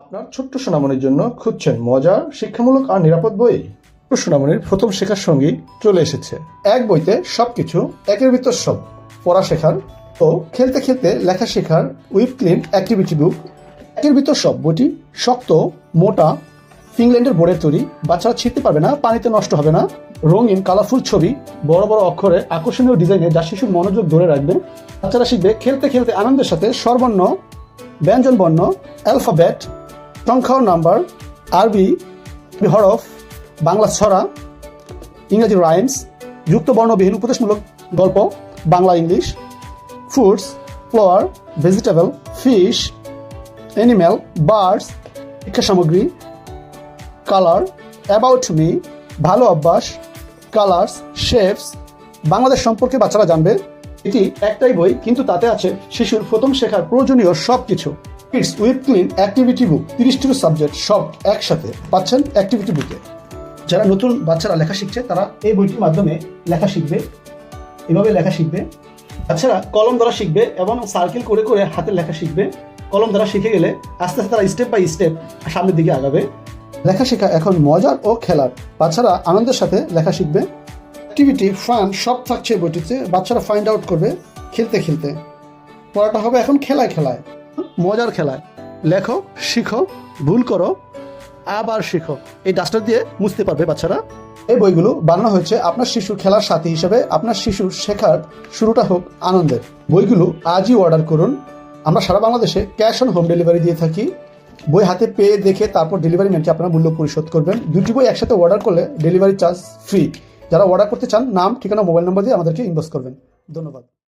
আপনার ছোট্ট সোনামণির জন্য খুঁজছেন মজার, শিক্ষামূলক আর নিরাপদ বই? ছোট্ট সোনামণির প্রথম শেখার সঙ্গী চলে এসেছে। এক বইতে সবকিছু, একের ভিতর সব। পড়া শেখার ও খেলতে খেলতে লেখা শেখার উইথ ক্লিন অ্যাক্টিভিটি বুক। একের ভিতর সব বইটি শক্ত, মোটা, ইংল্যান্ডের বোর্ডের তৈরি। বাচ্চারা ছিঁড়তে পারবে না, পানিতে নষ্ট হবে না। রঙিন কালারফুল ছবি, বড় বড় অক্ষরে, আকর্ষণীয় ডিজাইনে যা শিশুর মনোযোগ ধরে রাখবে। বাচ্চারা শিখবে খেলতে খেলতে আনন্দের সাথে স্বরবর্ণ, ব্যঞ্জন বর্ণ, অ্যালফাবেট, সংখ্যা ও নাম্বার, আরবি হরফ, বাংলা ছড়া, ইংরেজি রাইমস, যুক্ত বর্ণবিহীন উপদেশমূলক গল্প, Bangla English, foods, flower, vegetable, fish, animal, birds, শিক্ষা সামগ্রী, কালার, অ্যাবাউট মি, ভালো অভ্যাস, কালার্স, শেপস, বাংলাদেশ সম্পর্কে বাচ্চারা জানবে। এটি একটাই বই, কিন্তু তাতে আছে শিশুর প্রথম শেখার প্রয়োজনীয় সব কিছু। Kids with clean activity book, 30টি সাবজেক্ট সব একসাথে পাচ্ছেন অ্যাক্টিভিটি বুকে। যারা নতুন বাচ্চারা লেখা শিখছে তারা এই বইটির মাধ্যমে লেখা শিখবে। এভাবে লেখা শিখবে। বাচ্চারা কলম দ্বারা শিখবে এবং সার্কেল করে করে হাতের লেখা শিখবে। কলম দ্বারা শিখে গেলে আস্তে আস্তে তারা স্টেপ বাই স্টেপ সামনের দিকে আগাবে। লেখা শেখা এখন মজার ও খেলার। বাচ্চারা আনন্দের সাথে লেখা শিখবে। অ্যাক্টিভিটি, ফান সব থাকছে বইটিতে। বাচ্চারা ফাইন্ড আউট করবে খেলতে খেলতে। পড়াটা হবে এখন খেলায় খেলায়, মজার খেলায়। লেখো, শিখো, ভুল করো, আবার শিখো। এই ডাস্টার দিয়ে মুছতে পারবে বাচ্চারা। এই বইগুলো বানানো হয়েছে আপনার শিশুর খেলার সাথী হিসেবে। আপনার শিশুর শেখার শুরুটা হোক আনন্দের। বইগুলো আজই অর্ডার করুন। আমরা সারা বাংলাদেশে ক্যাশ অন হোম ডেলিভারি দিয়ে থাকি। বই হাতে পেয়ে দেখে তারপর ডেলিভারি ম্যানকে আপনার মূল্য পরিশোধ করবেন। দুটি বই একসাথে অর্ডার করলে ডেলিভারি চার্জ ফ্রি। যারা অর্ডার করতে চান নাম, ঠিকানা, মোবাইল নম্বর দিয়ে আমাদেরকে ইনবক্স করবেন। ধন্যবাদ।